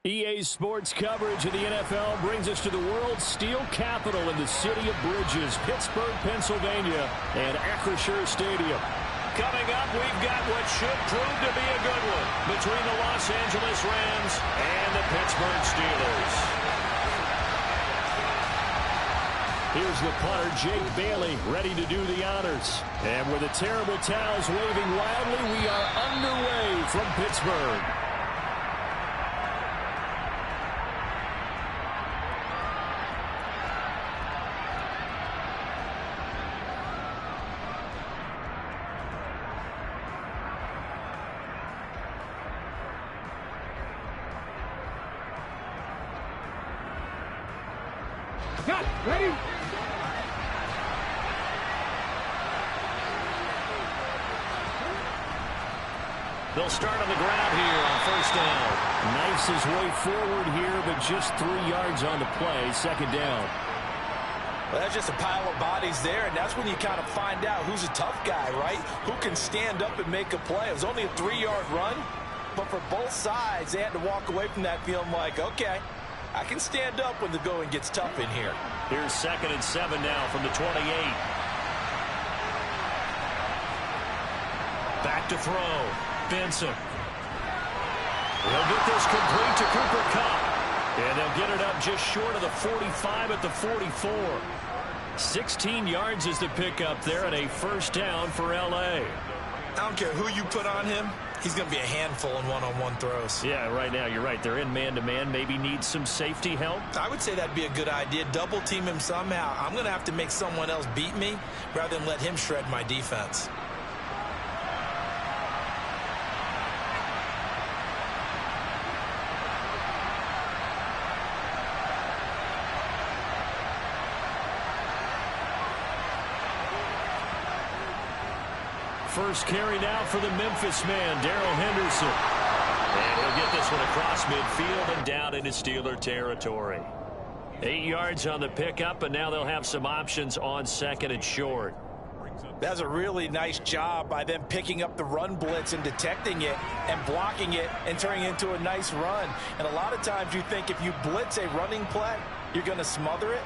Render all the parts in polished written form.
EA Sports coverage of the NFL brings us to the world's steel capital in the city of Bridges, Pittsburgh, Pennsylvania, and Acrisure Stadium. Coming up, we've got what should prove to be a good one between the Los Angeles Rams and the Pittsburgh Steelers. Here's the punter, Jake Bailey, ready to do the honors. And with the terrible towels waving wildly, we are underway from Pittsburgh. Cut! Ready? They'll start on the ground here on first down. Knifes his way forward here, but just 3 yards on the play. Second down. Well, that's just a pile of bodies there, and that's when you kind of find out who's a tough guy, right? Who can stand up and make a play. It was only a 3-yard run, but for both sides, they had to walk away from that feeling like, okay, I can stand up when the going gets tough in here. Here's 2nd and 7 now from the 28. Back to throw. Benson. They'll get this complete to Cooper Kupp. And they'll get it up just short of the 45 at the 44. 16 yards is the pickup there and a first down for L.A. I don't care who you put on him. He's going to be a handful in one-on-one throws. Yeah, right now, you're right. They're in man-to-man. Maybe needs some safety help. I would say that'd be a good idea. Double team him somehow. I'm going to have to make someone else beat me rather than let him shred my defense. First carry now for the Memphis man, Darrell Henderson. And he'll get this one across midfield and down into Steeler territory. 8 yards on the pickup, and now they'll have some options on 2nd and short. That's a really nice job by them picking up the run blitz and detecting it and blocking it and turning it into a nice run. And a lot of times you think if you blitz a running play, you're going to smother it.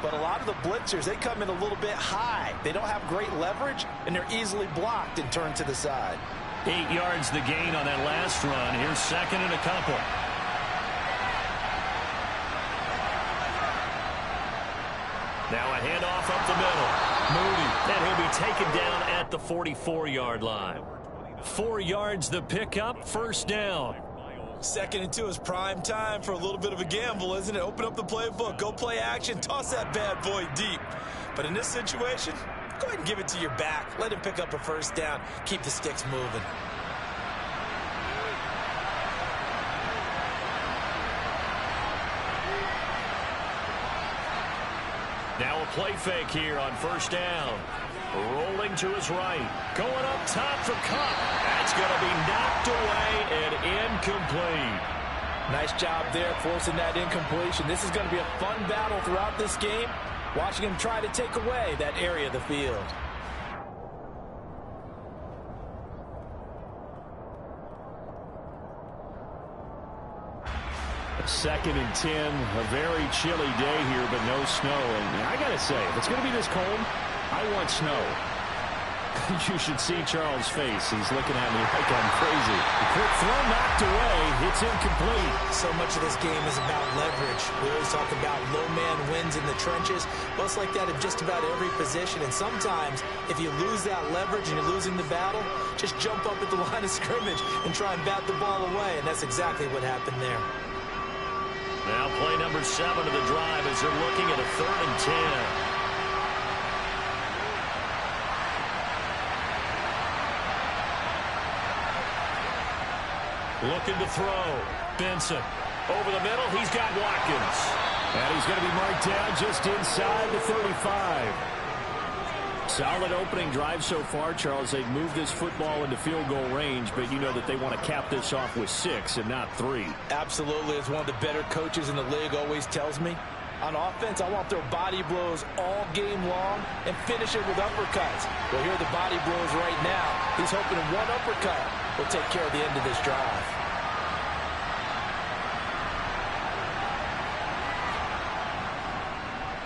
But a lot of the blitzers, they come in a little bit high. They don't have great leverage, and they're easily blocked and turned to the side. 8 yards the gain on that last run. Here's 2nd and a couple. Now a handoff up the middle. Moody, and he'll be taken down at the 44-yard line. 4 yards the pickup, first down. 2nd and 2 is prime time for a little bit of a gamble, isn't it? Open up the playbook, go play action, toss that bad boy deep. But in this situation, go ahead and give it to your back. Let him pick up a first down. Keep the sticks moving. Now a play fake here on first down. Rolling to his right. Going up top for Kupp. That's going to be knocked away and incomplete. Nice job there forcing that incompletion. This is going to be a fun battle throughout this game. Watching him try to take away that area of the field. Second and 10, a very chilly day here, but no snow. And I got to say, if it's going to be this cold, I want snow. You should see Charles' face. He's looking at me like I'm crazy. The quick throw knocked away. It's incomplete. So much of this game is about leverage. We always talk about low man wins in the trenches. Well, it's like that in just about every position. And sometimes, if you lose that leverage and you're losing the battle, just jump up at the line of scrimmage and try and bat the ball away. And that's exactly what happened there. Now play number 7 of the drive as they're looking at a 3rd and 10. Looking to throw. Benson. Over the middle, he's got Watkins. And he's going to be marked down just inside the 35. Solid opening drive so far, Charles. They've moved this football into field goal range, but you know that they want to cap this off with 6 and not 3. Absolutely. As one of the better coaches in the league always tells me, on offense, I want to throw body blows all game long and finish it with uppercuts. Well, here are the body blows right now. He's hoping one uppercut will take care of the end of this drive.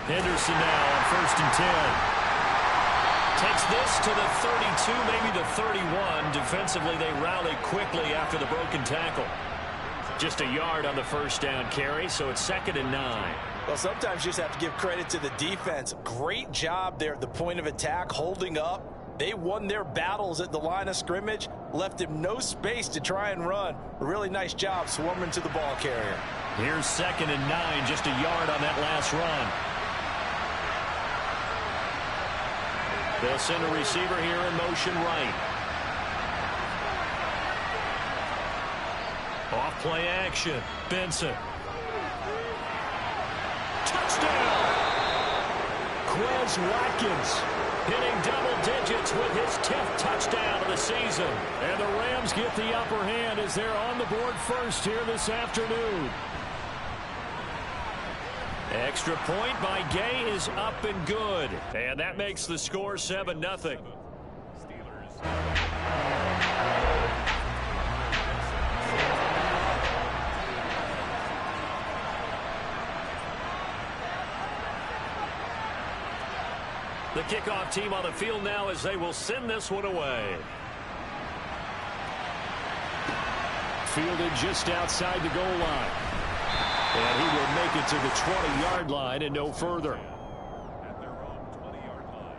Henderson now on 1st and 10. Takes this to the 32, maybe the 31. Defensively, they rally quickly after the broken tackle. Just a yard on the first down carry, so it's 2nd and 9. Well, sometimes you just have to give credit to the defense. Great job there at the point of attack, holding up. They won their battles at the line of scrimmage, left him no space to try and run. A really nice job swarming to the ball carrier. Here's 2nd and 9, just a yard on that last run. They'll send a receiver here in motion right. Off play action. Benson. Touchdown! Quez Watkins hitting double digits with his 10th touchdown of the season. And the Rams get the upper hand as they're on the board first here this afternoon. Extra point by Gay is up and good. And that makes the score 7-0. The kickoff team on the field now as they will send this one away. Fielded just outside the goal line. And he will make it to the 20-yard line and no further. At their own 20-yard line.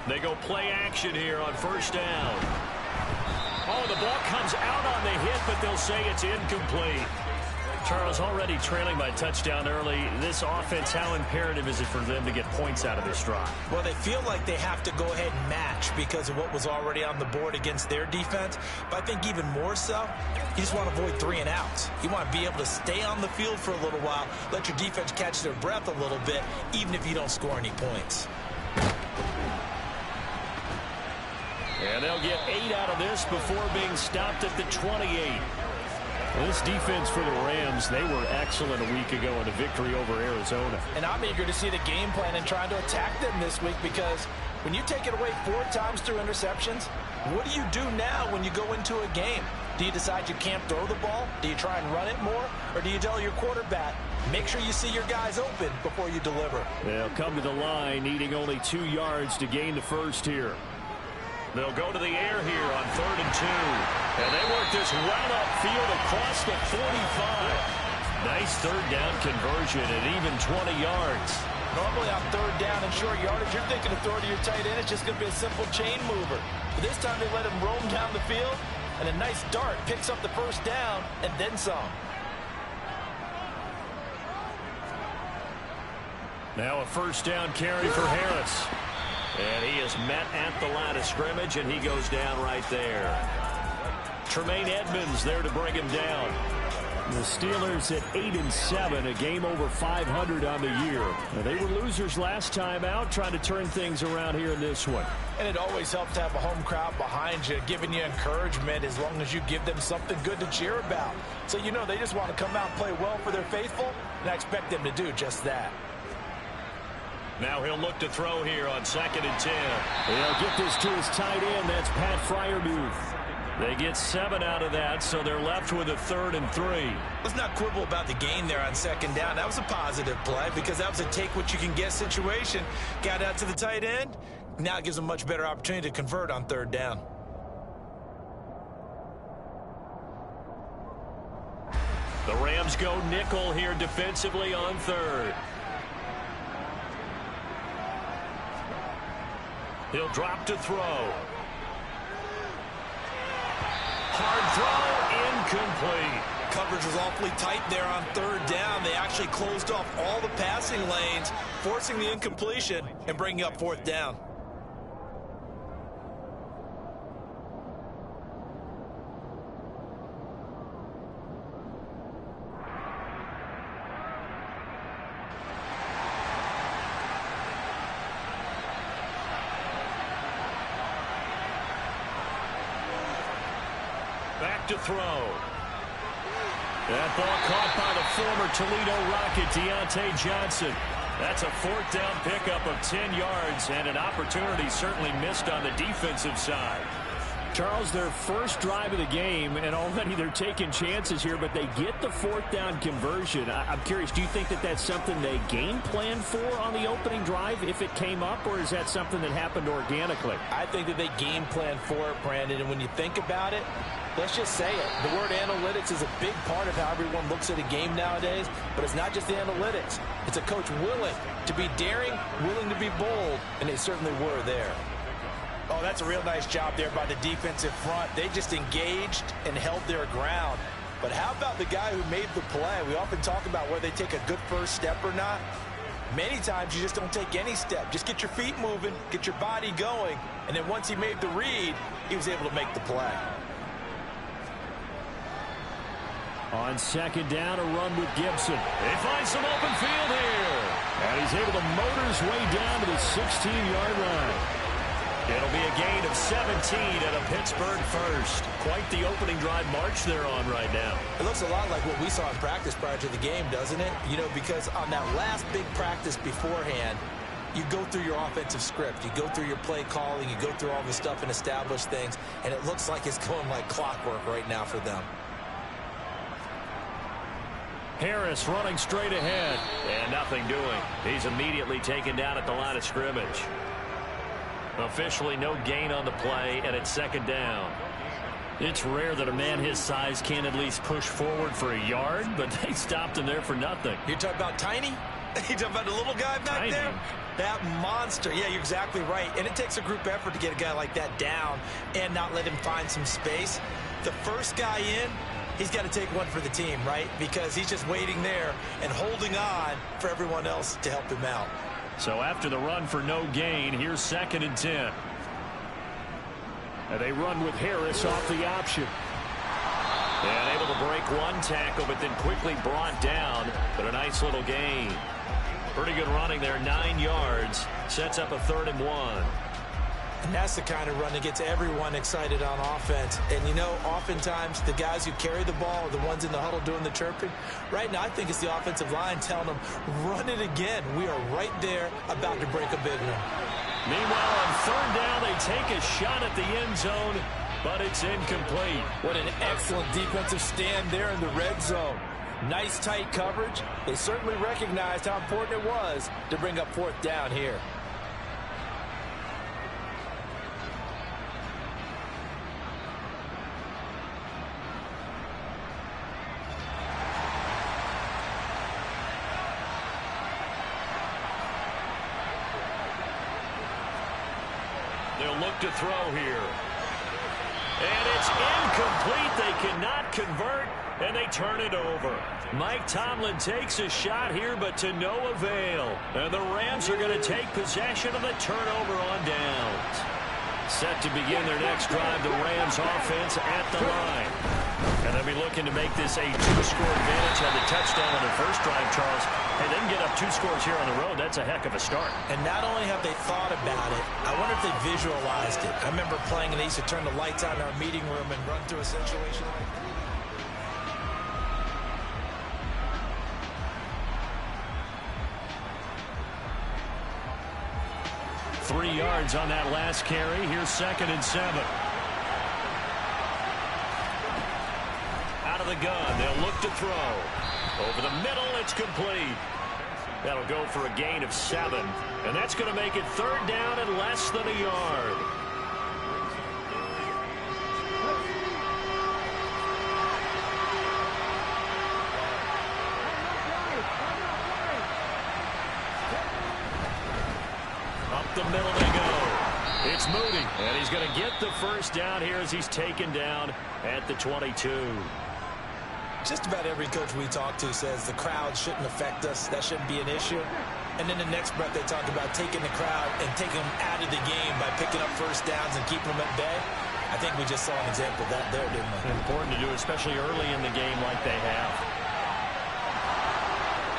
They go play action here on 1st down. Oh, the ball comes out on the hit, but they'll say it's incomplete. Charles, already trailing by touchdown early. This offense, how imperative is it for them to get points out of this drive? Well, they feel like they have to go ahead and match because of what was already on the board against their defense. But I think even more so, you just want to avoid 3 and outs. You want to be able to stay on the field for a little while, let your defense catch their breath a little bit, even if you don't score any points. And they'll get 8 out of this before being stopped at the 28. Well, this defense for the Rams, they were excellent a week ago in a victory over Arizona. And I'm eager to see the game plan and trying to attack them this week because when you take it away 4 times through interceptions, what do you do now when you go into a game? Do you decide you can't throw the ball? Do you try and run it more? Or do you tell your quarterback, make sure you see your guys open before you deliver? They'll come to the line needing only 2 yards to gain the first here. They'll go to the air here on 3rd and 2. And they work this well upfield across the 45. Nice 3rd down conversion at even 20 yards. Normally on 3rd down and short yardage, you're thinking to throw to your tight end. It's just going to be a simple chain mover. But this time they let him roam down the field. And a nice dart picks up the 1st down and then some. Now a 1st down carry for Harris. And he is met at the line of scrimmage, and he goes down right there. Tremaine Edmonds there to bring him down. The Steelers at 8-7, a game over 500 on the year. Now, they were losers last time out, trying to turn things around here in this one. And it always helps to have a home crowd behind you, giving you encouragement as long as you give them something good to cheer about. So you know they just want to come out and play well for their faithful, and I expect them to do just that. Now he'll look to throw here on 2nd and 10. He'll get this to his tight end. That's Pat Freiermuth. They get 7 out of that, so they're left with a 3rd and 3. Let's not quibble about the gain there on 2nd down. That was a positive play because that was a take-what-you-can-get situation. Got out to the tight end. Now it gives them a much better opportunity to convert on 3rd down. The Rams go nickel here defensively on 3rd. He'll drop to throw. Hard throw, incomplete. Coverage was awfully tight there on 3rd down. They actually closed off all the passing lanes, forcing the incompletion and bringing up 4th down. Back to throw. That ball caught by the former Toledo Rocket, Deontay Johnson. That's a fourth down pickup of 10 yards, and an opportunity certainly missed on the defensive side. Charles, their first drive of the game, and already they're taking chances here, but they get the fourth down conversion. I'm curious, do you think that that's something they game planned for on the opening drive if it came up, or is that something that happened organically? I think that they game planned for it, Brandon, and when you think about it, let's just say it. The word analytics is a big part of how everyone looks at a game nowadays, but it's not just the analytics. It's a coach willing to be daring, willing to be bold, and they certainly were there. Oh, that's a real nice job there by the defensive front. They just engaged and held their ground. But how about the guy who made the play? We often talk about whether they take a good first step or not. Many times you just don't take any step. Just get your feet moving, get your body going, and then once he made the read, he was able to make the play. On second down, a run with Gibson. They find some open field here. And he's able to motor his way down to the 16-yard line. It'll be a gain of 17 and a Pittsburgh first. Quite the opening drive march they're on right now. It looks a lot like what we saw in practice prior to the game, doesn't it? You know, because on that last big practice beforehand, you go through your offensive script. You go through your play calling. You go through all the stuff and establish things. And it looks like it's going like clockwork right now for them. Harris running straight ahead. And nothing doing. He's immediately taken down at the line of scrimmage. Officially no gain on the play, and it's second down. It's rare that a man his size can at least push forward for a yard, but they stopped him there for nothing. You're talking about Tiny? You're talking about the little guy back there? That monster. Yeah, you're exactly right. And it takes a group effort to get a guy like that down and not let him find some space. The first guy in, he's got to take one for the team, right? Because he's just waiting there and holding on for everyone else to help him out. So after the run for no gain, here's second and 10. And they run with Harris off the option. And able to break one tackle, but then quickly brought down. But a nice little gain. Pretty good running there, 9 yards. Sets up a 3rd and 1. And that's the kind of run that gets everyone excited on offense. And, you know, oftentimes the guys who carry the ball are the ones in the huddle doing the chirping. Right now, I think it's the offensive line telling them, run it again. We are right there about to break a big one. Meanwhile, on 3rd down, they take a shot at the end zone, but it's incomplete. What an excellent defensive stand there in the red zone. Nice tight coverage. They certainly recognized how important it was to bring up 4th down here. They'll look to throw here. And it's incomplete. They cannot convert, and they turn it over. Mike Tomlin takes a shot here, but to no avail. And the Rams are going to take possession of the turnover on downs. Set to begin their next drive, the Rams offense at the line. And they'll be looking to make this a 2-score advantage on the touchdown on their first drive, Charles. And then get up 2 scores here on the road. That's a heck of a start. And not only have they thought about it, I wonder if they visualized it. I remember playing, and they used to turn the lights on in our meeting room and run through a situation like that. 3 yards on that last carry. Here's 2nd and 7. Out of the gun. They'll look to throw. Over the middle, it's complete. That'll go for a gain of 7. And that's going to make it 3rd down and less than a yard. The middle they go. It's Moody, and he's going to get the first down here as he's taken down at the 22. Just about every coach we talk to says the crowd shouldn't affect us. That shouldn't be an issue. And then the next breath they talk about taking the crowd and taking them out of the game by picking up first downs and keeping them at bay. I think we just saw an example of that there, didn't we? Important to do, especially early in the game like they have.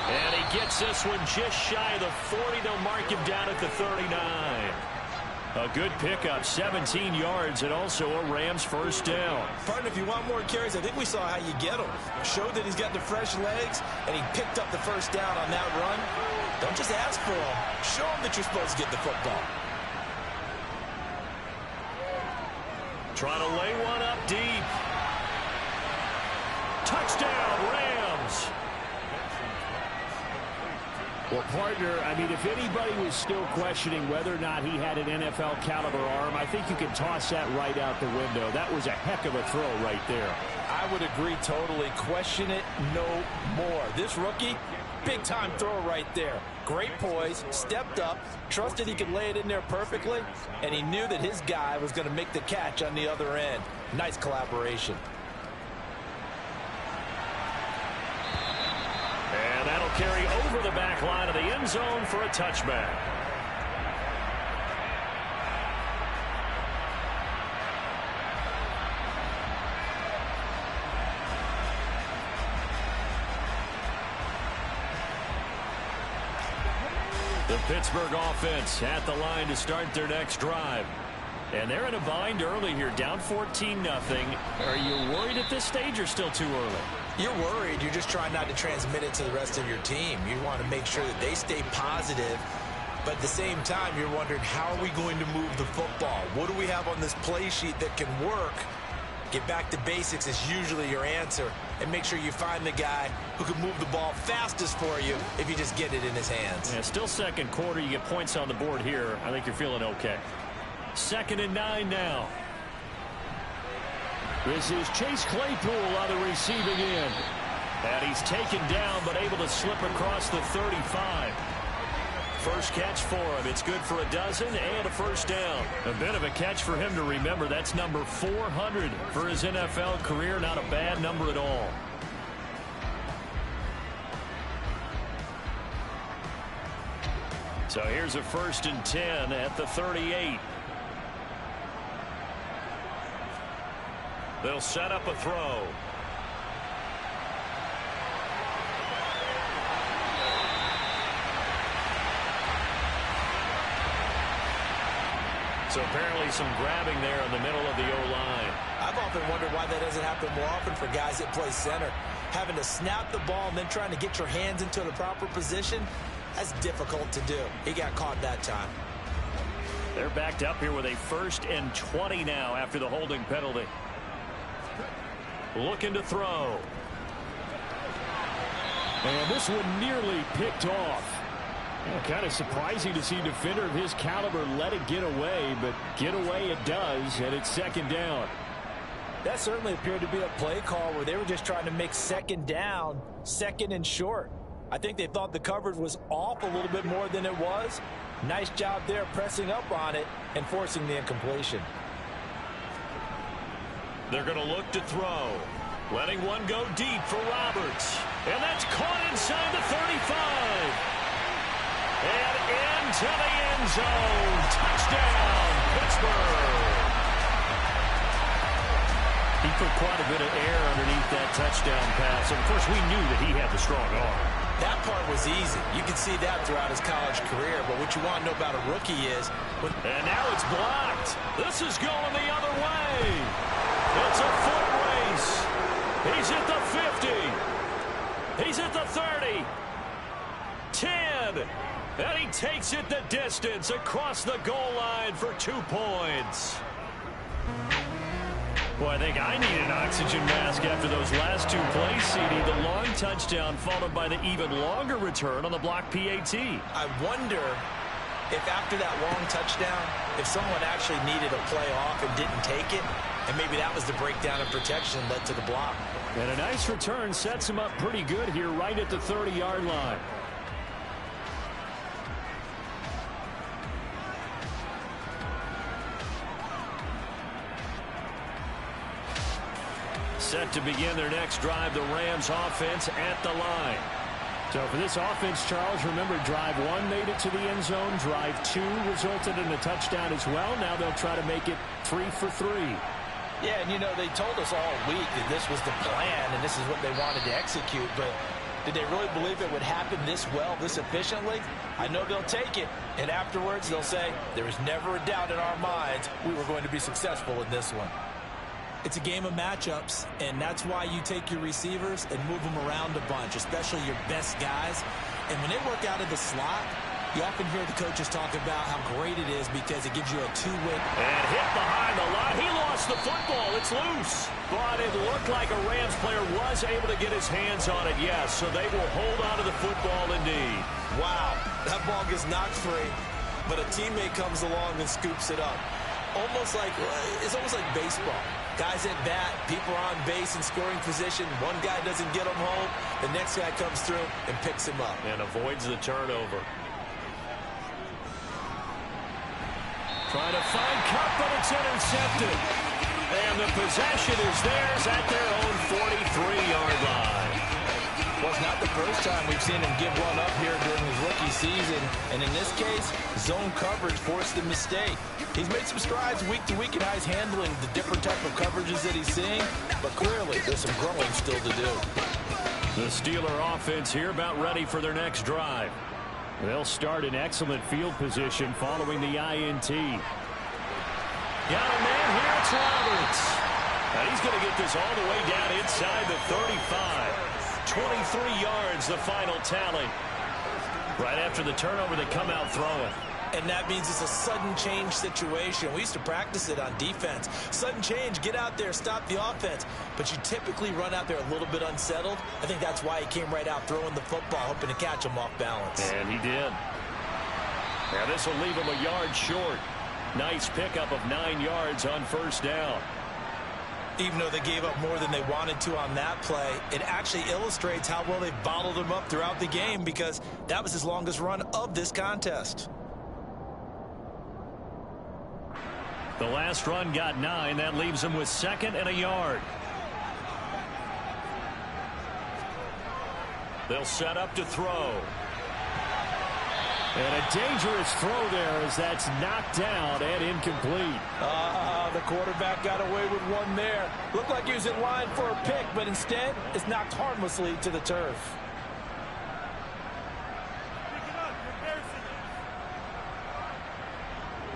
And he gets this one just shy of the 40. They'll mark him down at the 39. A good pickup, 17 yards, and also a Rams first down. Partner, if you want more carries, I think we saw how you get them. Showed that he's got the fresh legs, and he picked up the first down on that run. Don't just ask for them. Show them that you're supposed to get the football. Trying to lay one up deep. Touchdown, Rams. Well, partner, I mean, if anybody was still questioning whether or not he had an NFL caliber arm, I think you can toss that right out the window. That was a heck of a throw right there. I would agree totally. Question it no more. This rookie, big time throw right there. Great poise, stepped up, trusted he could lay it in there perfectly, and he knew that his guy was going to make the catch on the other end. Nice collaboration. And that'll carry over the back line of the end zone for a touchback. The Pittsburgh offense at the line to start their next drive. And they're in a bind early here, down 14-0. Are you worried at this stage or still too early? You're worried. You're just trying not to transmit it to the rest of your team. You want to make sure that they stay positive. But at the same time, you're wondering, how are we going to move the football? What do we have on this play sheet that can work? Get back to basics is usually your answer. And make sure you find the guy who can move the ball fastest for you if you just get it in his hands. Yeah, still second quarter. You get points on the board here. I think you're feeling okay. 2nd and 9 now. This is Chase Claypool on the receiving end. And he's taken down but able to slip across the 35. First catch for him. It's good for a dozen and a first down. A bit of a catch for him to remember. That's number 400 for his NFL career. Not a bad number at all. So here's a 1st and 10 at the 38. They'll set up a throw. So apparently some grabbing there in the middle of the O-line. I've often wondered why that doesn't happen more often for guys that play center. Having to snap the ball and then trying to get your hands into the proper position, that's difficult to do. He got caught that time. They're backed up here with a 1st and 20 now after the holding penalty. Looking to throw. And this one nearly picked off. Yeah, kind of surprising to see a defender of his caliber let it get away, but get away it does, and it's 2nd down. That certainly appeared to be a play call where they were just trying to make 2nd down, 2nd and short. I think they thought the coverage was off a little bit more than it was. Nice job there pressing up on it and forcing the incompletion. They're going to look to throw. Letting one go deep for Roberts. And that's caught inside the 35. And into the end zone. Touchdown, Pittsburgh. He put quite a bit of air underneath that touchdown pass. And of course, we knew that he had the strong arm. That part was easy. You can see that throughout his college career. But what you want to know about a rookie is... And now it's blocked. This is going the other way. It's a foot race. He's at the 50. He's at the 30. 10. And he takes it the distance across the goal line for 2 points. Boy, I think I need an oxygen mask after those last 2 plays, CD. The long touchdown followed by the even longer return on the block PAT. I wonder if after that long touchdown, if someone actually needed a play off and didn't take it, and maybe that was the breakdown in protection led to the block. And a nice return sets him up pretty good here right at the 30-yard line. Set to begin their next drive, the Rams offense at the line. So for this offense, Charles, remember drive 1 made it to the end zone. Drive 2 resulted in a touchdown as well. Now they'll try to make it 3 for 3. Yeah, and you know, they told us all week that this was the plan and this is what they wanted to execute, but Did they really believe it would happen this well, this efficiently? I know they'll take it, and afterwards they'll say, there was never a doubt in our minds we were going to be successful in this one. It's a game of matchups, and that's why you take your receivers and move them around a bunch, especially your best guys. And when they work out of the slot, you often hear the coaches talk about how great it is because it gives you a two-way. And hit behind the line. He lost the football. It's loose. But it looked like a Rams player was able to get his hands on it, yes. So they will hold on to the football indeed. Wow, that ball gets knocked free, but a teammate comes along and scoops it up. It's almost like baseball. Guys at bat, people are on base in scoring position. One guy doesn't get him home. The next guy comes through and picks him up. And avoids the turnover. Trying to find Cup, but it's intercepted. And the possession is theirs at their own 43-yard line. Well, it's not the first time we've seen him give one up here during his rookie season. And in this case, zone coverage forced the mistake. He's made some strides week to week in how he's handling the different type of coverages that he's seeing. But clearly, there's some growing still to do. The Steeler offense here about ready for their next drive. They'll start in excellent field position following the INT. Got a man here, it's Roberts. And he's going to get this all the way down inside the 35. 23 yards, the final tally. Right after the turnover, they come out throwing. And that means it's a sudden change situation. We used to practice it on defense. Sudden change, get out there, stop the offense. But you typically run out there a little bit unsettled. I think that's why he came right out throwing the football, hoping to catch him off balance. And he did. Now this will leave him a yard short. Nice pickup of 9 yards on first down. Even though they gave up more than they wanted to on that play, it actually illustrates how well they bottled him up throughout the game because that was his longest run of this contest. The last run got 9. That leaves him with 2nd and a yard. They'll set up to throw. And a dangerous throw there as that's knocked down and incomplete. The quarterback got away with one there. Looked like he was in line for a pick, but instead it's knocked harmlessly to the turf.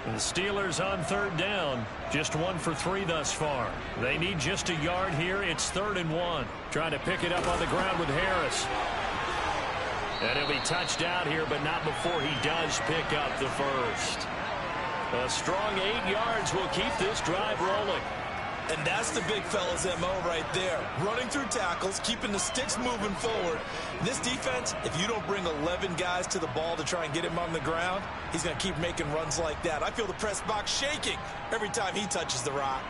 The Steelers on 3rd down. Just 1 for 3 thus far. They need just a yard here. It's 3rd and 1. Trying to pick it up on the ground with Harris. And he'll be touched out here, but not before he does pick up the first. A strong 8 yards will keep this drive rolling. And that's the big fella's MO right there. Running through tackles, keeping the sticks moving forward. This defense, if you don't bring 11 guys to the ball to try and get him on the ground, he's going to keep making runs like that. I feel the press box shaking every time he touches the rock.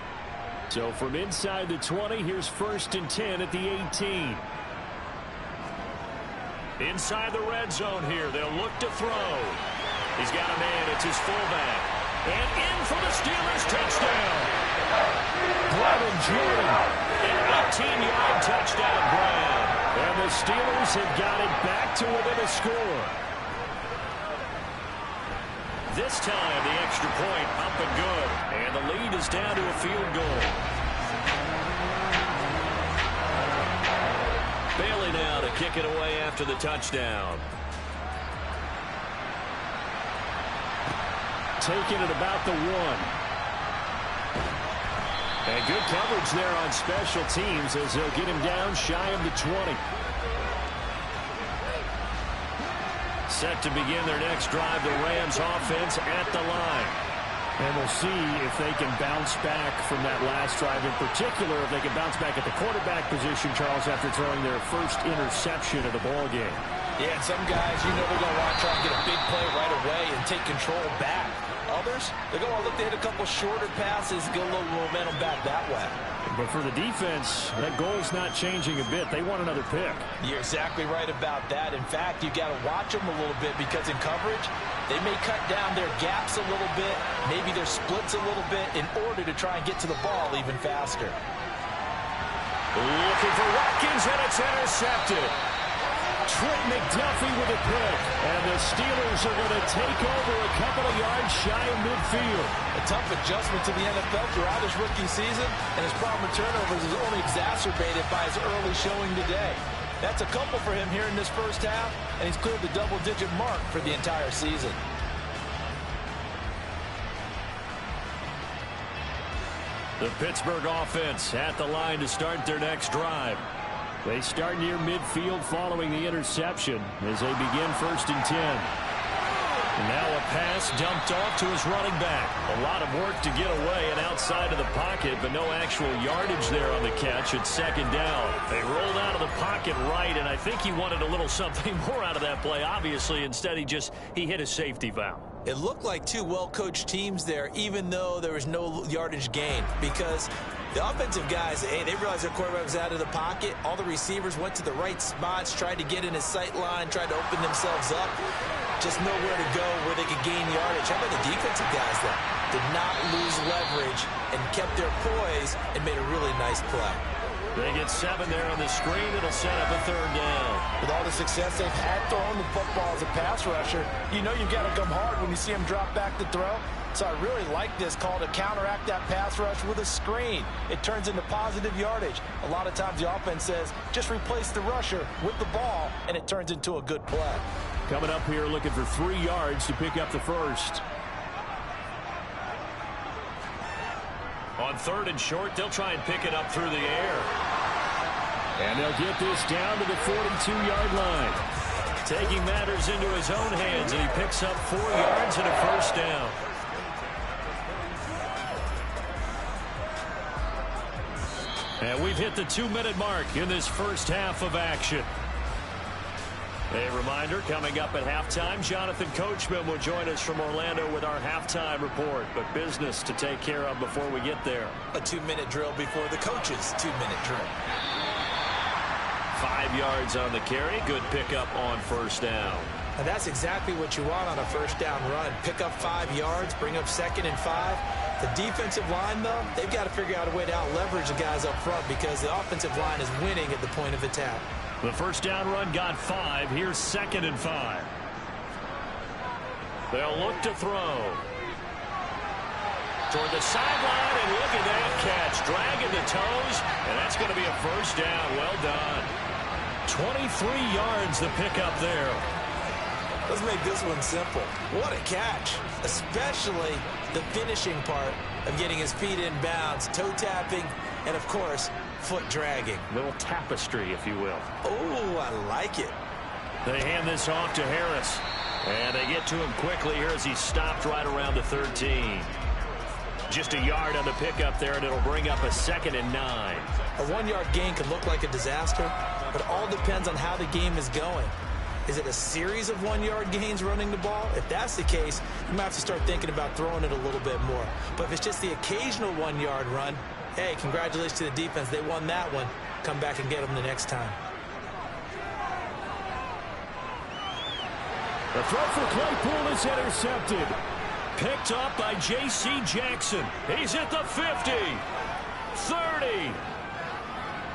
So from inside the 20, here's 1st and 10 at the 18. Inside the red zone here, they'll look to throw. He's got a man, it's his fullback. And in for the Steelers touchdown. Brevin Jordan, an 18-yard touchdown grab. And the Steelers have got it back to within a score. This time, the extra point up and good. And the lead is down to a field goal. Bailey now to kick it away after the touchdown. Taking it about the 1. And good coverage there on special teams as they'll get him down shy of the 20. Set to begin their next drive, the Rams offense at the line. And we'll see if they can bounce back from that last drive. In particular, if they can bounce back at the quarterback position, Charles, after throwing their first interception of the ball game. Yeah, and some guys, they're going to want to try and get a big play right away and take control back. Others, they're going to look to hit a couple shorter passes, get a little momentum back that way. But for the defense, that goal's not changing a bit. They want another pick. You're exactly right about that. In fact, you got to watch them a little bit because in coverage, they may cut down their gaps a little bit, maybe their splits a little bit in order to try and get to the ball even faster. Looking for Watkins, and it's intercepted. Trent McDuffie with a pick, and the Steelers are going to take over a couple of yards shy of midfield. A tough adjustment to the NFL throughout his rookie season, and his problem with turnovers is only exacerbated by his early showing today. That's a couple for him here in this first half, and he's cleared the double-digit mark for the entire season. The Pittsburgh offense at the line to start their next drive. They start near midfield following the interception as they begin 1st and 10. And now a pass dumped off to his running back. A lot of work to get away and outside of the pocket, but no actual yardage there on the catch at 2nd down. They rolled out of the pocket right, and I think he wanted a little something more out of that play. Obviously, instead he hit a safety valve. It looked like two well-coached teams there, even though there was no yardage gain, because the offensive guys, hey, they realized their quarterback was out of the pocket. All the receivers went to the right spots, tried to get in his sight line, tried to open themselves up. Just nowhere to go where they could gain yardage. How about the defensive guys, though? Did not lose leverage and kept their poise and made a really nice play. They get 7 there on the screen. It'll set up a 3rd down. With all the success they've had throwing the football as a pass rusher, you know you've got to come hard when you see him drop back to throw. So I really like this call to counteract that pass rush with a screen. It turns into positive yardage. A lot of times the offense says, just replace the rusher with the ball, and it turns into a good play. Coming up here looking for 3 yards to pick up the first. On 3rd and short, they'll try and pick it up through the air. And they'll get this down to the 42-yard line. Taking matters into his own hands, and he picks up 4 yards and a 1st down. And we've hit the 2-minute mark in this first half of action. A reminder, coming up at halftime, Jonathan Coachman will join us from Orlando with our halftime report. But business to take care of before we get there. A 2-minute drill before the coach's 2-minute drill. 5 yards on the carry. Good pickup on 1st down. And that's exactly what you want on a 1st down run. Pick up 5 yards, bring up 2nd and 5. The defensive line, though, they've got to figure out a way to out-leverage the guys up front because the offensive line is winning at the point of attack. The 1st down run got 5. Here's 2nd and 5. They'll look to throw. Toward the sideline, and look at that catch. Dragging the toes, and that's going to be a 1st down. Well done. 23 yards the pickup there. Let's make this one simple. What a catch, especially the finishing part of getting his feet in bounds, toe tapping, and, of course, foot dragging. Little tapestry, if you will. Oh, I like it. They hand this off to Harris. And they get to him quickly here as he stopped right around the 13. Just a yard on the pickup there, and it'll bring up a 2nd and 9. A 1-yard gain could look like a disaster, but it all depends on how the game is going. Is it a series of 1-yard gains running the ball? If that's the case, you might have to start thinking about throwing it a little bit more. But if it's just the occasional 1-yard run, hey, congratulations to the defense. They won that one. Come back and get them the next time. The throw for Claypool is intercepted. Picked up by J.C. Jackson. He's at the 50, 30,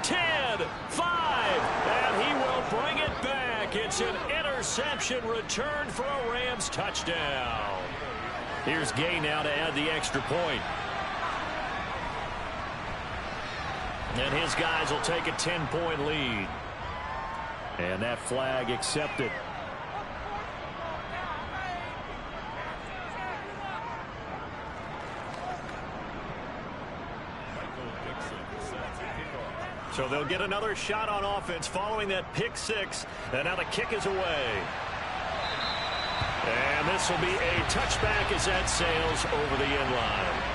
10, 5, and he will bring it back. It's an interception return for a Rams touchdown. Here's Gay now to add the extra point. And his guys will take a 10-point lead. And that flag accepted. So they'll get another shot on offense following that pick 6. And now the kick is away. And this will be a touchback as that sails over the end line.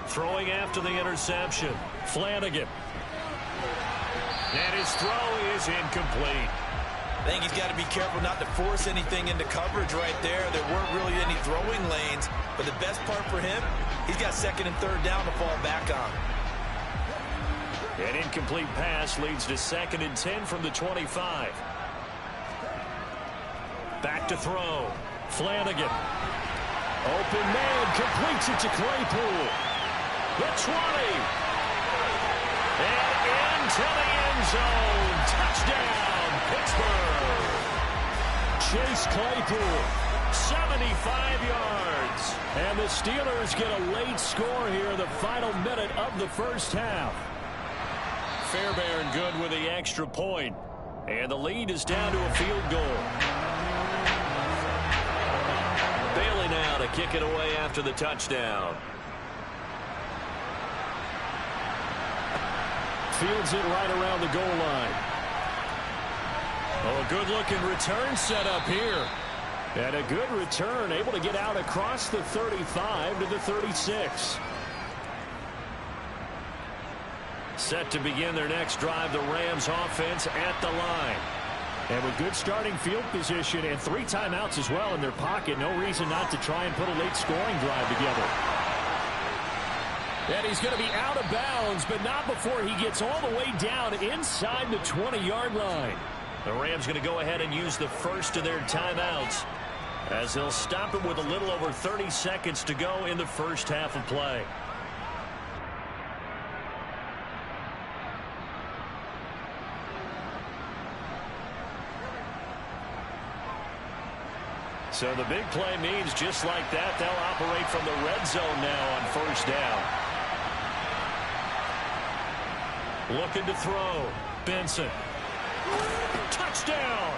Throwing after the interception, Flanagan. And his throw is incomplete. I think he's got to be careful not to force anything into coverage right there. There weren't really any throwing lanes, but the best part for him, he's got 2nd and 3rd down to fall back on. An incomplete pass leads to 2nd and 10 from the 25. Back to throw. Flanagan. Open man, completes it to Claypool. The 20, And into the end zone. Touchdown, Pittsburgh. Chase Claypool, 75 yards. And the Steelers get a late score here in the final minute of the first half. Fairbairn good with the extra point. And the lead is down to a field goal. Bailey now to kick it away after the touchdown. Fields it right around the goal line. Oh, a good-looking return set up here. And a good return, able to get out across the 35 to the 36. Set to begin their next drive, the Rams offense at the line. And with good starting field position and 3 timeouts as well in their pocket, no reason not to try and put a late scoring drive together. And he's going to be out of bounds, but not before he gets all the way down inside the 20-yard line. The Rams going to go ahead and use the first of their timeouts as they'll stop it with a little over 30 seconds to go in the first half of play. So the big play means just like that, they'll operate from the red zone now on first down. Looking to throw. Benson. Touchdown.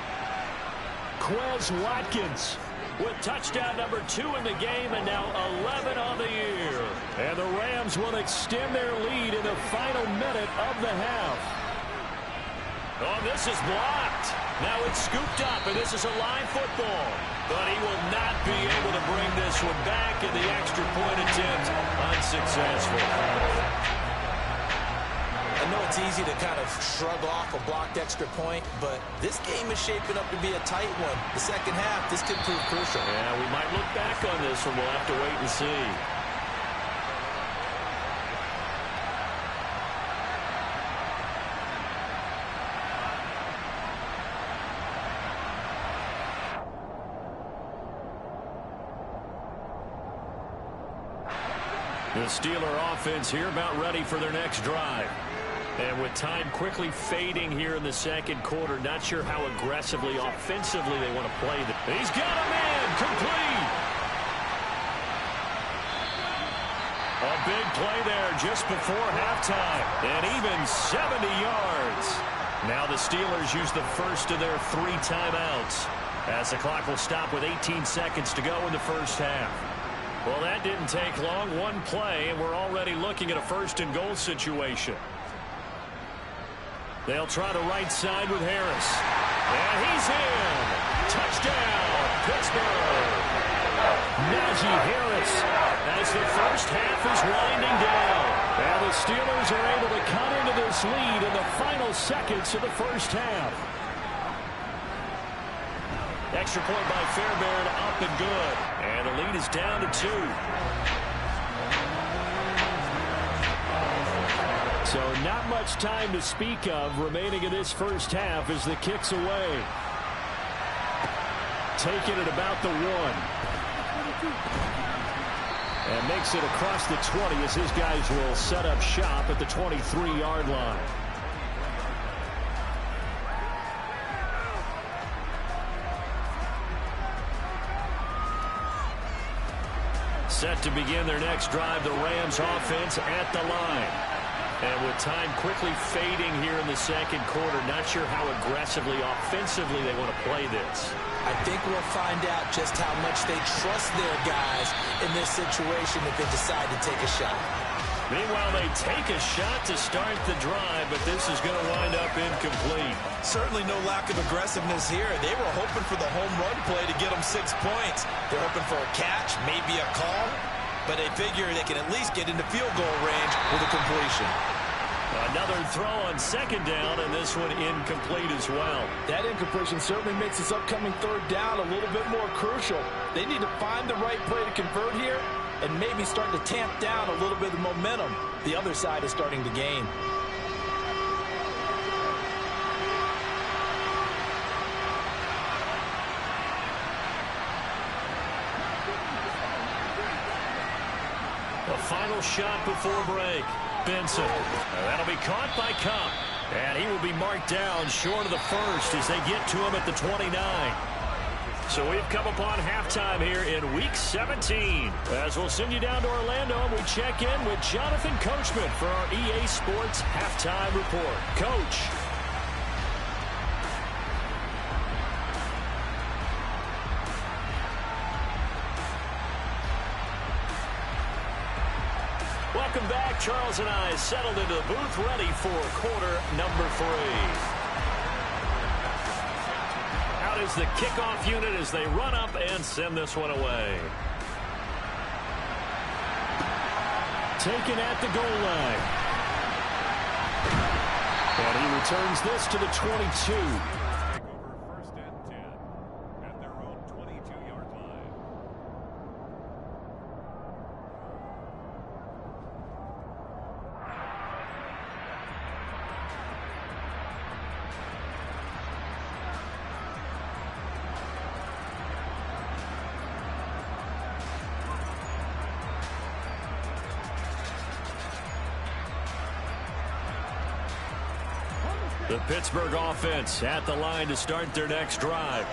Quez Watkins with touchdown number 2 in the game and now 11 on the year. And the Rams will extend their lead in the final minute of the half. Oh, this is blocked. Now it's scooped up, and this is a live football. But he will not be able to bring this one back, and the extra point attempt unsuccessful. I know it's easy to kind of shrug off a blocked extra point, but this game is shaping up to be a tight one. The second half, this could prove crucial. Yeah, we might look back on this one. We'll have to wait and see. The Steeler offense here about ready for their next drive. And with time quickly fading here in the second quarter, not sure how aggressively, offensively they want to play this. He's got a man complete. A big play there just before halftime. And even 70 yards. Now the Steelers use the first of their 3 timeouts as the clock will stop with 18 seconds to go in the first half. Well, that didn't take long. One play, and we're already looking at a first-and-goal situation. They'll try the right side with Harris. And he's in. Touchdown, Pittsburgh. Najee Harris as the first half is winding down. And the Steelers are able to cut into this lead in the final seconds of the first half. Extra point by Fairbairn, up and good. And the lead is down to 2. So not much time to speak of remaining in this first half as the kick's away. Taking it about the 1. And makes it across the 20 as his guys will set up shop at the 23-yard line. Set to begin their next drive, the Rams offense at the line. And with time quickly fading here in the second quarter, not sure how aggressively, offensively they want to play this. I think we'll find out just how much they trust their guys in this situation if they decide to take a shot. Meanwhile, they take a shot to start the drive, but this is going to wind up incomplete. Certainly no lack of aggressiveness here. They were hoping for the home run play to get them 6 points. They're hoping for a catch, maybe a call, but they figure they can at least get into field goal range with a completion. Another throw on second down, and this one incomplete as well. That incompletion certainly makes this upcoming third down a little bit more crucial. They need to find the right play to convert here and maybe start to tamp down a little bit of momentum the other side is starting to gain. A final shot before break. Benson. That'll be caught by Cup. And he will be marked down short of the first as they get to him at the 29. So we've come upon halftime here in Week 17. As we'll send you down to Orlando, and we check in with Jonathan Coachman for our EA Sports Halftime Report. Coach. Welcome back. Charles and I settled into the booth, ready for quarter number 3. Out is the kickoff unit as they run up and send this one away. Taken at the goal line. And he returns this to the 22. First and 10 at their own 22-yard line. The Pittsburgh offense at the line to start their next drive.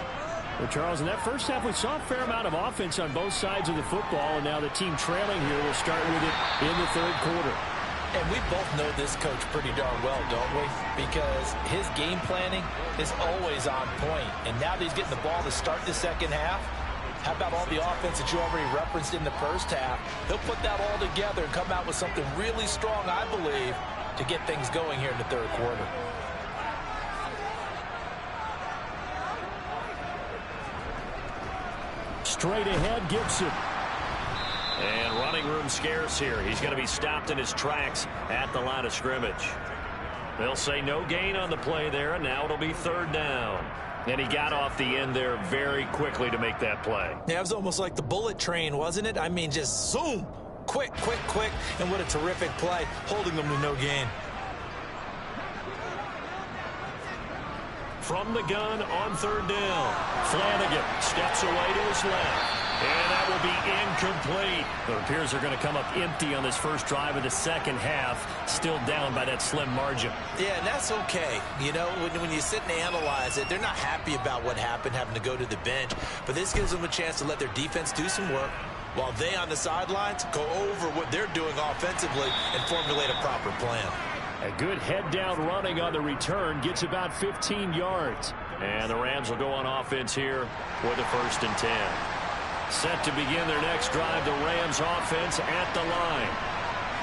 Well, Charles, in that first half, we saw a fair amount of offense on both sides of the football, and now the team trailing here will start with it in the third quarter. And we both know this coach pretty darn well, don't we? Because his game planning is always on point. And now that he's getting the ball to start the second half, how about all the offense that you already referenced in the first half? He'll put that all together and come out with something really strong, I believe, to get things going here in the third quarter. Straight ahead, Gibson. And running room scarce here. He's going to be stopped in his tracks at the line of scrimmage. They'll say no gain on the play there, and now it'll be third down. And he got off the end there very quickly to make that play. Yeah, it was almost like the bullet train, wasn't it? I mean, just zoom. Quick, quick, quick. And what a terrific play, holding them to no gain. From the gun on third down. Flanagan steps away to his left. And that will be incomplete. It appears they're going to come up empty on this first drive of the second half. Still down by that slim margin. Yeah, and that's okay. You know, when you sit and analyze it, they're not happy about what happened, having to go to the bench. But this gives them a chance to let their defense do some work while they on the sidelines go over what they're doing offensively and formulate a proper plan. A good head-down running on the return gets about 15 yards. And the Rams will go on offense here with a 1st and 10. Set to begin their next drive, the Rams offense at the line.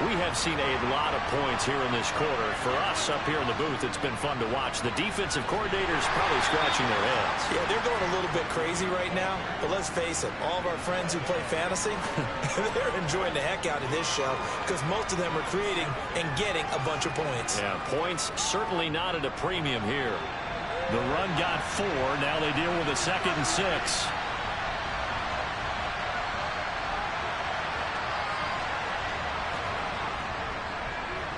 We have seen a lot of points here in this quarter. For us up here in the booth, it's been fun to watch. The defensive coordinators probably scratching their heads. Yeah, they're going a little bit crazy right now. But let's face it, all of our friends who play fantasy, they're enjoying the heck out of this show because most of them are creating and getting a bunch of points. Yeah, points certainly not at a premium here. The run got 4. Now they deal with a 2nd and 6.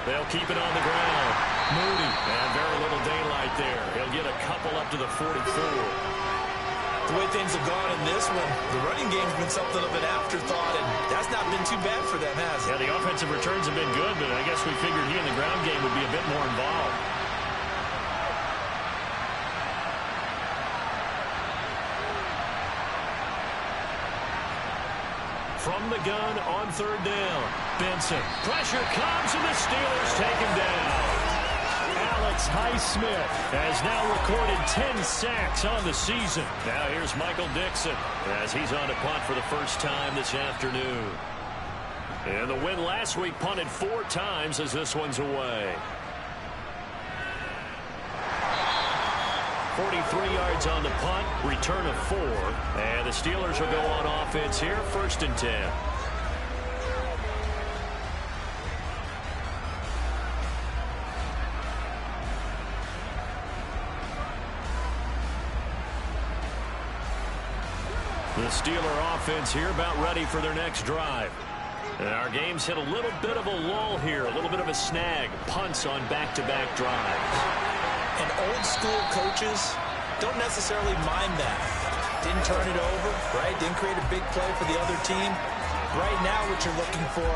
They'll keep it on the ground. Moody, and very little daylight there. He'll get a couple up to the 44. The way things have gone in this one, the running game's been something of an afterthought, and that's not been too bad for them, has it? Yeah, the offensive returns have been good, but I guess we figured he in the ground game would be a bit more involved. From the gun on third down. Benson. Pressure comes, and the Steelers take him down. Alex Highsmith has now recorded 10 sacks on the season. Now here's Michael Dixon as he's on to punt for the first time this afternoon. And the win last week punted 4 times as this one's away. 43 yards on the punt, return of 4. And the Steelers will go on offense here, 1st and 10. The Steeler offense here about ready for their next drive. And our game's hit a little bit of a lull here, a little bit of a snag. Punts on back-to-back drives. And old-school coaches don't necessarily mind that. Didn't turn it over, right? Didn't create a big play for the other team. Right now, what you're looking for,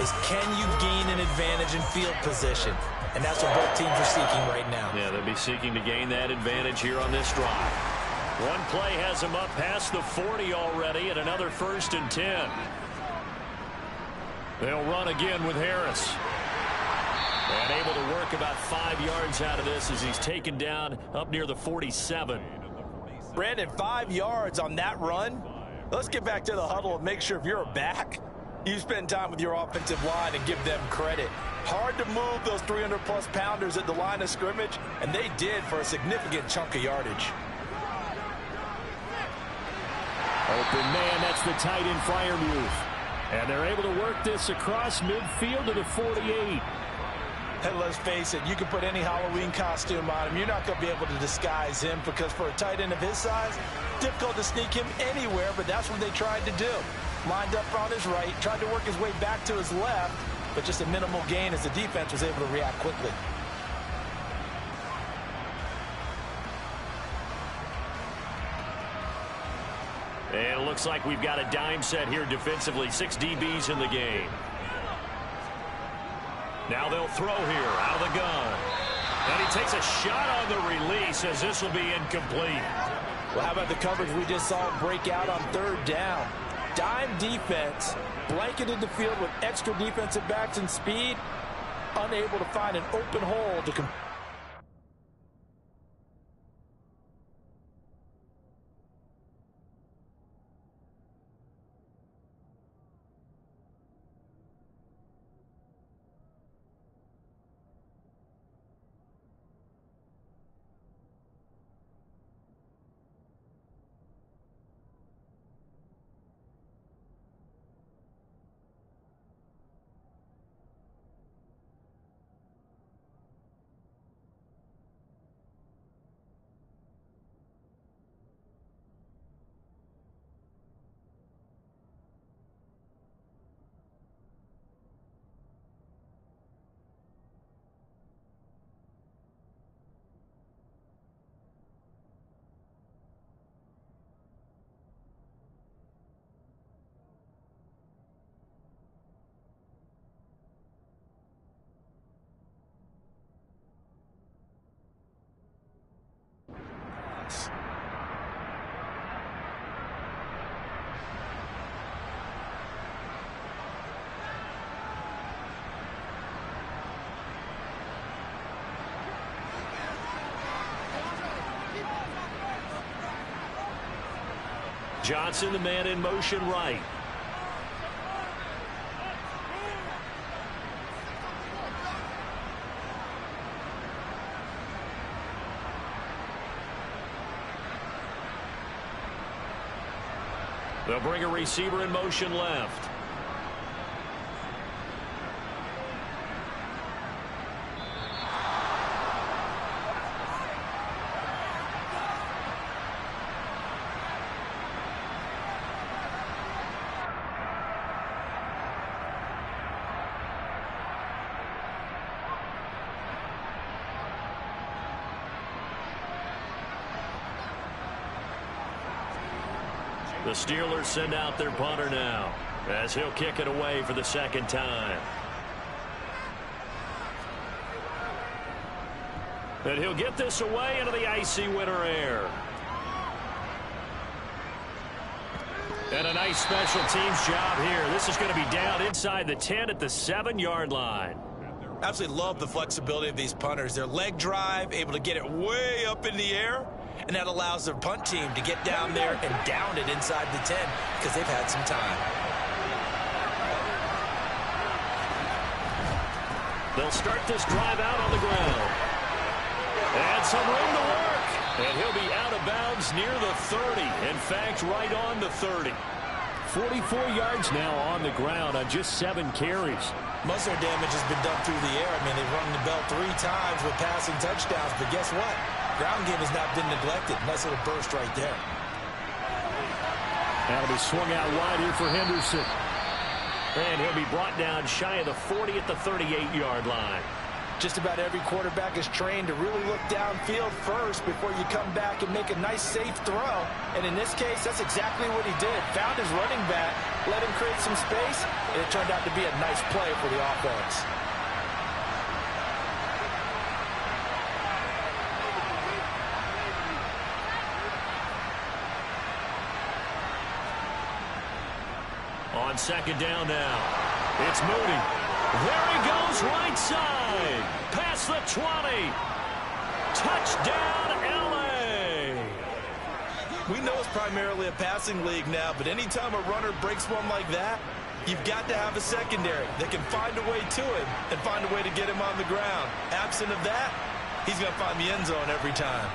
is can you gain an advantage in field position? And that's what both teams are seeking right now. Yeah, they'll be seeking to gain that advantage here on this drive. One play has them up past the 40 already, and another 1st and 10. They'll run again with Harris. And able to work about 5 yards out of this as he's taken down up near the 47. Brandon, 5 yards on that run. Let's get back to the huddle and make sure if you're a back, you spend time with your offensive line and give them credit. Hard to move those 300-plus pounders at the line of scrimmage, and they did for a significant chunk of yardage. Open man, that's the tight end Freiermuth. And they're able to work this across midfield to the 48. And let's face it, you can put any Halloween costume on him. You're not going to be able to disguise him because for a tight end of his size, difficult to sneak him anywhere, but that's what they tried to do. Lined up on his right, tried to work his way back to his left, but just a minimal gain as the defense was able to react quickly. And it looks like we've got a dime set here defensively. 6 DBs in the game. Now they'll throw here out of the gun. And he takes a shot on the release as this will be incomplete. Well, how about the coverage we just saw break out on 3rd down? Dime defense, blanketed the field with extra defensive backs and speed, unable to find an open hole to complete. Johnson, the man in motion right. They'll bring a receiver in motion left. The Steelers send out their punter now as he'll kick it away for the 2nd time. And he'll get this away into the icy winter air. And a nice special teams job here. This is going to be down inside the 10 at the 7-yard line. Absolutely love the flexibility of these punters. Their leg drive, able to get it way up in the air, and that allows their punt team to get down there and down it inside the 10 because they've had some time. They'll start this drive out on the ground. And some room to work. And he'll be out of bounds near the 30. In fact, right on the 30. 44 yards now on the ground on just 7 carries. Most of their damage has been done through the air. I mean, they've rung the bell 3 times with passing touchdowns, but guess what? Ground game has not been neglected. Nice little burst right there. That'll be swung out wide here for Henderson. And he'll be brought down shy of the 40 at the 38-yard line. Just about every quarterback is trained to really look downfield first before you come back and make a nice, safe throw. And in this case, that's exactly what he did. Found his running back, let him create some space, and it turned out to be a nice play for the offense. On second down now, it's Mooney. There he goes, right side. Past the 20. Touchdown, L.A. We know it's primarily a passing league now, but anytime a runner breaks one like that, you've got to have a secondary that can find a way to him and find a way to get him on the ground. Absent of that, he's going to find the end zone every time.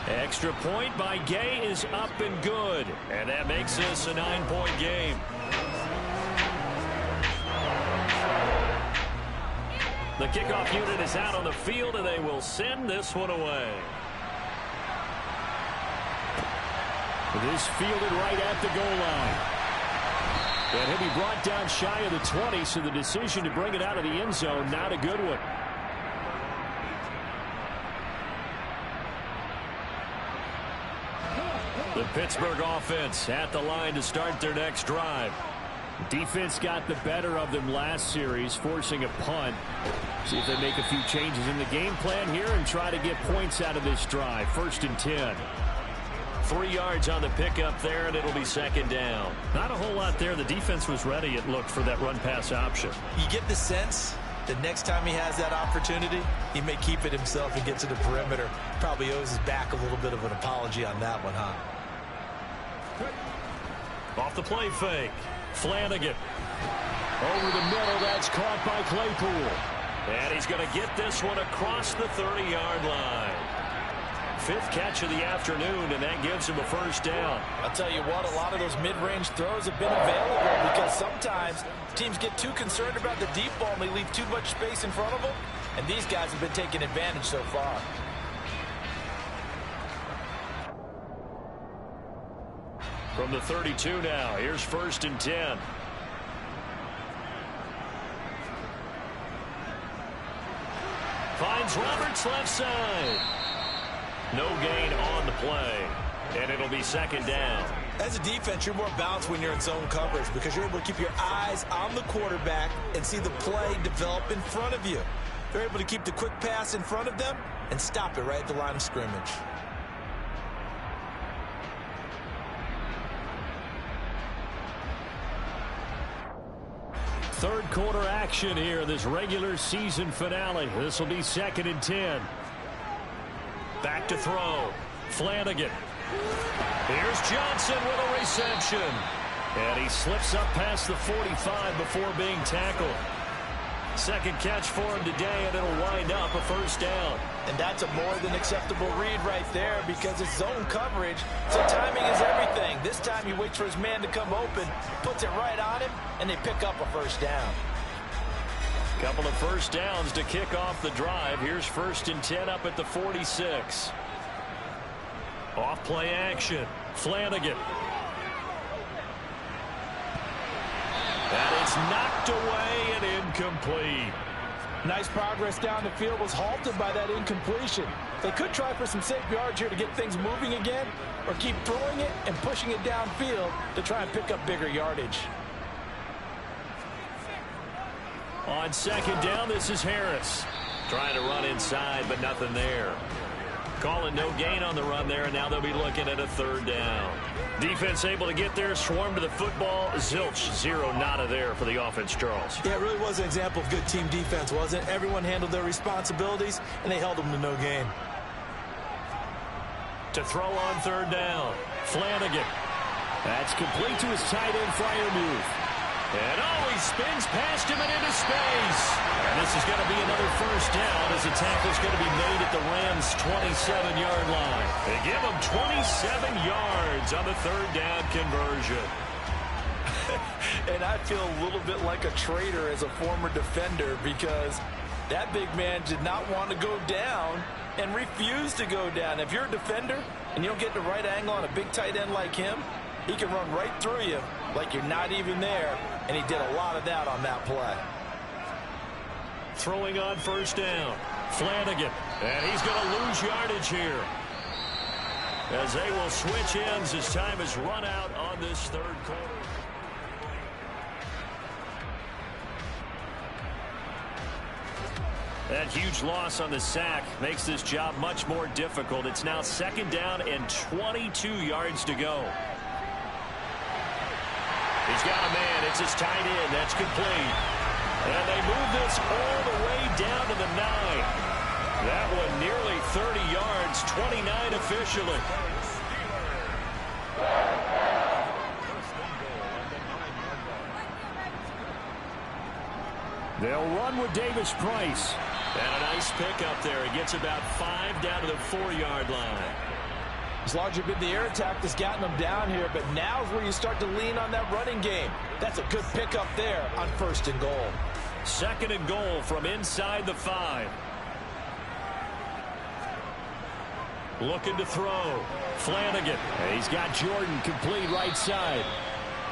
Extra point by Gay is up and good. And that makes this a 9-point game. The kickoff unit is out on the field, and they will send this one away. This fielded right at the goal line. And he'll be brought down shy of the 20, so the decision to bring it out of the end zone, not a good one. The Pittsburgh offense at the line to start their next drive. Defense got the better of them last series, forcing a punt. See if they make a few changes in the game plan here and try to get points out of this drive. 1st and 10. 3 yards on the pickup there, and it'll be second down. Not a whole lot there. The defense was ready, it looked, for that run-pass option. You get the sense that next time he has that opportunity, he may keep it himself and get to the perimeter. Probably owes his back a little bit of an apology on that one, huh? Off the play fake. Flanagan. Over the middle, that's caught by Claypool. And he's going to get this one across the 30-yard line. 5th catch of the afternoon, and that gives him a first down. I'll tell you what, a lot of those mid-range throws have been available because sometimes teams get too concerned about the deep ball and they leave too much space in front of them, and these guys have been taking advantage so far. From the 32 now, here's 1st and 10. Finds Roberts left side. No gain on the play, and it'll be second down. As a defense, you're more balanced when you're in zone coverage because you're able to keep your eyes on the quarterback and see the play develop in front of you. They're able to keep the quick pass in front of them and stop it right at the line of scrimmage. Third quarter action here in this regular season finale. This will be 2nd and 10. Back to throw. Flanagan. Here's Johnson with a reception. And he slips up past the 45 before being tackled. Second catch for him today, and it'll wind up a first down. And that's a more than acceptable read right there because it's zone coverage, so timing is everything. This time he waits for his man to come open, puts it right on him, and they pick up a first down. Couple of first downs to kick off the drive. Here's 1st and 10 up at the 46. Off play action. Flanagan. And it's knocked away and incomplete. Nice progress down the field was halted by that incompletion. They could try for some safe yards here to get things moving again, or keep throwing it and pushing it downfield to try and pick up bigger yardage. On second down, this is Harris. Trying to run inside, but nothing there. Calling no gain on the run there, and now they'll be looking at a 3rd down. Defense able to get there, swarm to the football. Zilch, 0 nada there for the offense, Charles. Yeah, it really was an example of good team defense, wasn't it? Everyone handled their responsibilities, and they held them to no gain. To throw on 3rd down, Flanagan. That's complete to his tight end Freiermuth. And he spins past him and into space. And this is going to be another first down as the tackle's going to be made at the Rams' 27-yard line. They give him 27 yards on the 3rd down conversion. And I feel a little bit like a traitor as a former defender because that big man did not want to go down and refused to go down. If you're a defender and you don't get the right angle on a big tight end like him, he can run right through you like you're not even there, and he did a lot of that on that play. throwing on first down. Flanagan, and he's going to lose yardage here, as they will switch ends as time is run out on this third quarter. That huge loss on the sack makes this job much more difficult. It's now second down and 22 yards to go. He's got a man. It's his tight end. That's complete. And they move this all the way down to the 9. That one nearly 30 yards, 29 officially. They'll run with Davis Price. And a nice pickup there. He gets about 5 down to the 4-yard line. It's largely been the air attack that's gotten them down here, but now is where you start to lean on that running game. That's a good pickup there on first and goal. Second and goal from inside the 5. Looking to throw. Flanagan. He's got Jordan complete right side.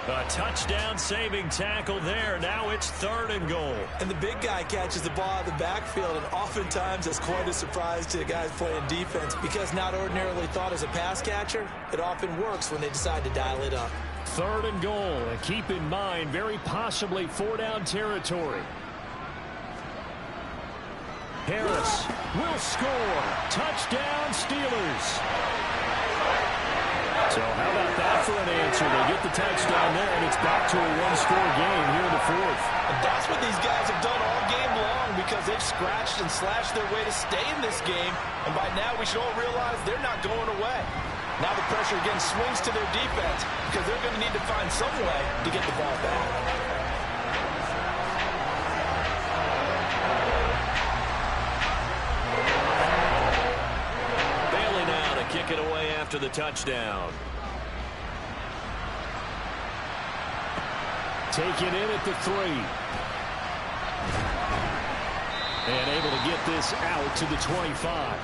A touchdown saving tackle there. Now it's third and goal. And the big guy catches the ball out of the backfield, and oftentimes it's quite a surprise to the guys playing defense, because not ordinarily thought as a pass catcher, it often works when they decide to dial it up. Third and goal. And keep in mind, very possibly 4-down territory. Harris will score. Touchdown, Steelers. So how about that for an answer? They get the touchdown there, and it's back to a one-score game here in the fourth. And that's what these guys have done all game long, because they've scratched and slashed their way to stay in this game. And by now, we should all realize they're not going away. Now the pressure again swings to their defense, because they're going to need to find some way to get the ball back. Kick it away after the touchdown. Taken in at the 3. And able to get this out to the 25.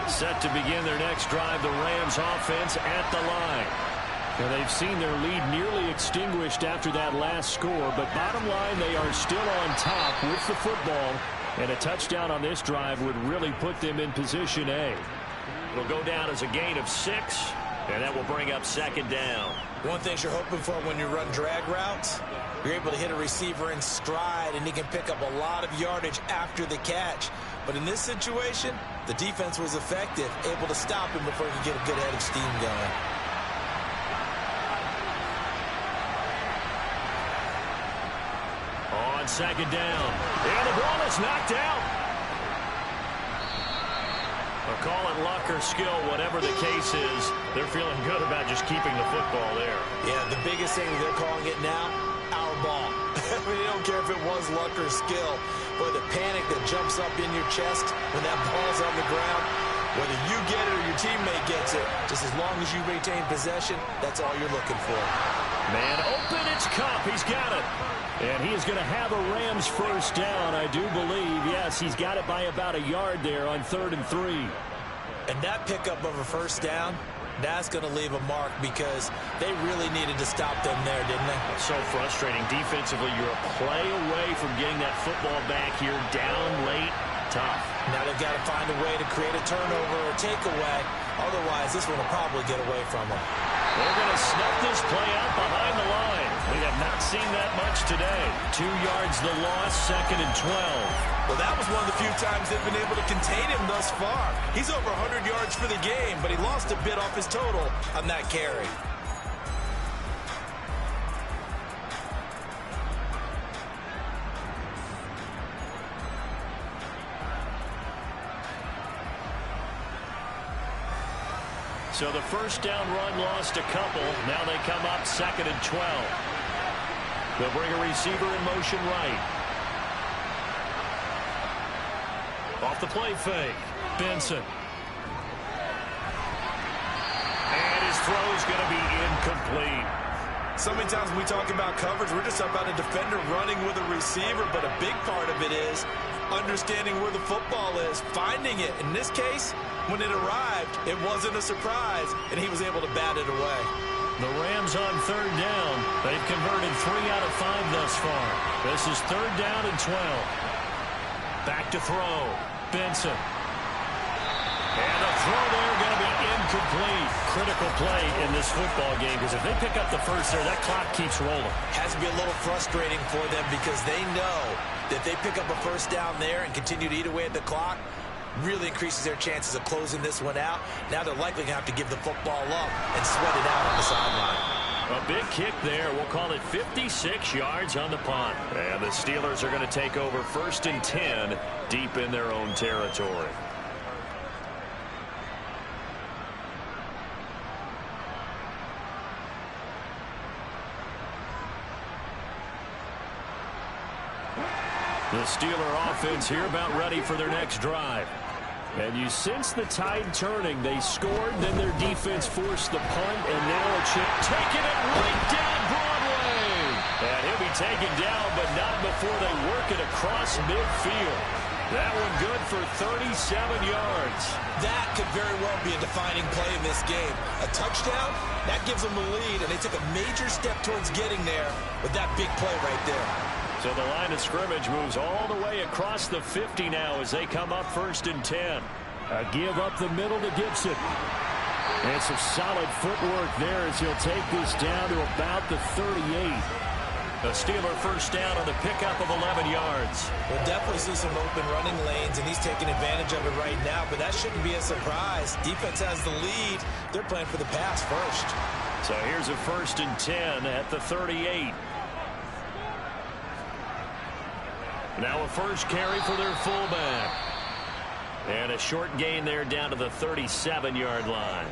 Set to begin their next drive, the Rams offense at the line. Now, they've seen their lead nearly extinguished after that last score, but bottom line, they are still on top with the football, and a touchdown on this drive would really put them in position A. It'll go down as a gain of 6, and that will bring up second down. One thing you're hoping for when you run drag routes, you're able to hit a receiver in stride, and he can pick up a lot of yardage after the catch. But in this situation, the defense was effective, able to stop him before he could get a good head of steam going. On second down. And the ball is knocked out. Or call it luck or skill, whatever the case is, they're feeling good about just keeping the football there. Yeah, the biggest thing they're calling it now, our ball. I mean, they don't care if it was luck or skill. But the panic that jumps up in your chest when that ball's on the ground, whether you get it or your teammate gets it, just as long as you maintain possession, that's all you're looking for. Man open, it's Kupp. He's got it. And he is going to have a Rams first down, I do believe. Yes, he's got it by about a yard there on 3rd and 3. And that pickup of a first down, that's going to leave a mark, because they really needed to stop them there, didn't they? So frustrating. Defensively, you're a play away from getting that football back here, down late, tough. Now they've got to find a way to create a turnover or takeaway. Otherwise, this one will probably get away from them. They're going to snuff this play out behind the line. We have not seen that much today. 2 yards the loss, 2nd and 12. Well, that was one of the few times they've been able to contain him thus far. He's over 100 yards for the game, but he lost a bit off his total on that carry. So the first down run lost a couple. Now they come up 2nd and 12. They'll bring a receiver in motion right. Off the play fake. Benson. And his throw is going to be incomplete. So many times when we talk about coverage, we're just about a defender running with a receiver, but a big part of it is understanding where the football is, finding it. In this case, when it arrived, it wasn't a surprise, and he was able to bat it away. The Rams on third down. They've converted 3 out of 5 thus far. This is third down and 12. Back to throw. Benson. And the throw there going to be incomplete. Critical play in this football game because if they pick up the first there, that clock keeps rolling. Has to be a little frustrating for them because they know that they pick up a first down there and continue to eat away at the clock, really increases their chances of closing this one out. Now they're likely going to have to give the football up and sweat it out on the sideline. A big kick there. We'll call it 56 yards on the punt. And the Steelers are going to take over first and 10 deep in their own territory. The Steeler offense here about ready for their next drive. And you sense the tide turning. They scored, then their defense forced the punt, and now a chip taking it right down Broadway. And he'll be taken down, but not before they work it across midfield. That one good for 37 yards. That could very well be a defining play in this game. A touchdown, that gives them the lead, and they took a major step towards getting there with that big play right there. So the line of scrimmage moves all the way across the 50 now as they come up first and 10. A give up the middle to Gibson. And some solid footwork there as he'll take this down to about the 38. A Steeler first down on the pickup of 11 yards. We'll definitely see some open running lanes, and he's taking advantage of it right now, but that shouldn't be a surprise. Defense has the lead. They're playing for the pass first. So here's a first and 10 at the 38. Now a first carry for their fullback. And a short gain there down to the 37-yard line.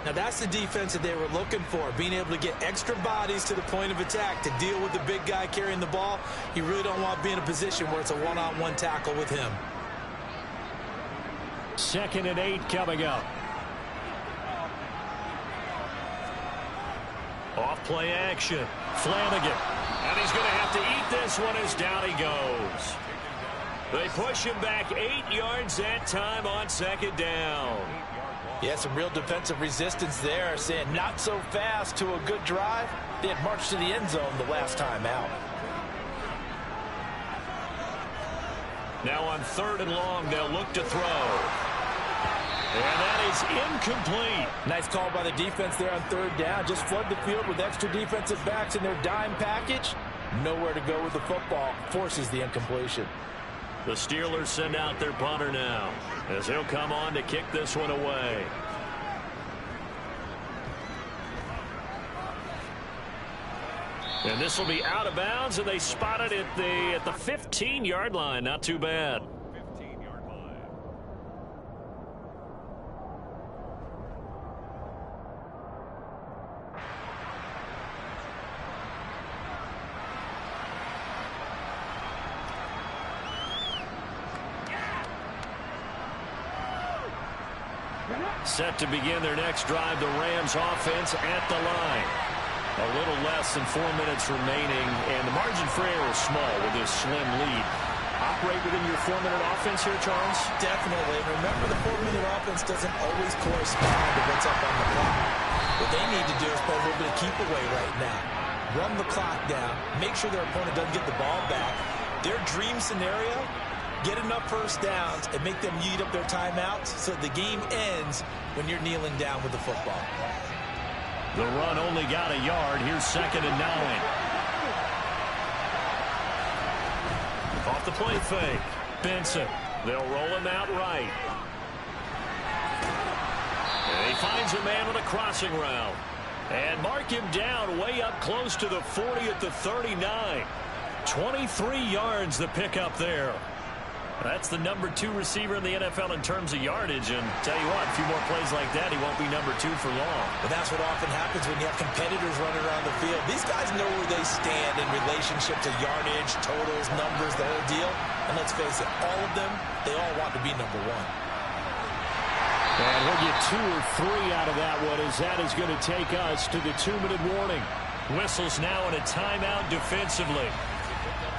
Now that's the defense that they were looking for, being able to get extra bodies to the point of attack to deal with the big guy carrying the ball. You really don't want to be in a position where it's a one-on-one tackle with him. 2nd and 8 coming up. Off play action. Flanagan. And he's going to have to eat this one as down he goes. They push him back 8 yards that time on 2nd down. Yeah, some real defensive resistance there, saying not so fast to a good drive. They had marched to the end zone the last time out. Now on 3rd and long, they'll look to throw. And that is incomplete. Nice call by the defense there on 3rd down. Just flood the field with extra defensive backs in their dime package. Nowhere to go with the football. Forces the incompletion. The Steelers send out their punter now as he'll come on to kick this one away. And this will be out of bounds, and they spot it at the 15-yard line. Not too bad. 15-yard line. Set to begin their next drive, the Rams offense at the line. A little less than 4 minutes remaining, and the margin for error is small with this slim lead. Operate within your 4-minute offense here, Charles? Definitely. Remember, the 4-minute offense doesn't always correspond to what's up on the clock. What they need to do is play a little bit of keep away right now. Run the clock down. Make sure their opponent doesn't get the ball back. Their dream scenario, get enough first downs and make them eat up their timeouts so the game ends when you're kneeling down with the football. The run only got a yard. Here's 2nd and 9. Off the play fake. Benson. They'll roll him out right. And he finds a man on a crossing route. And mark him down way up close to the 40 at the 39. 23 yards the pickup there. That's the number 2 receiver in the NFL in terms of yardage. And tell you what, a few more plays like that, he won't be number 2 for long. But that's what often happens when you have competitors running around the field. These guys know where they stand in relationship to yardage, totals, numbers, the whole deal. And let's face it, all of them, they all want to be number 1. And we'll get 2 or 3 out of that one as that is going to take us to the 2-minute warning. Whistles now in a timeout defensively.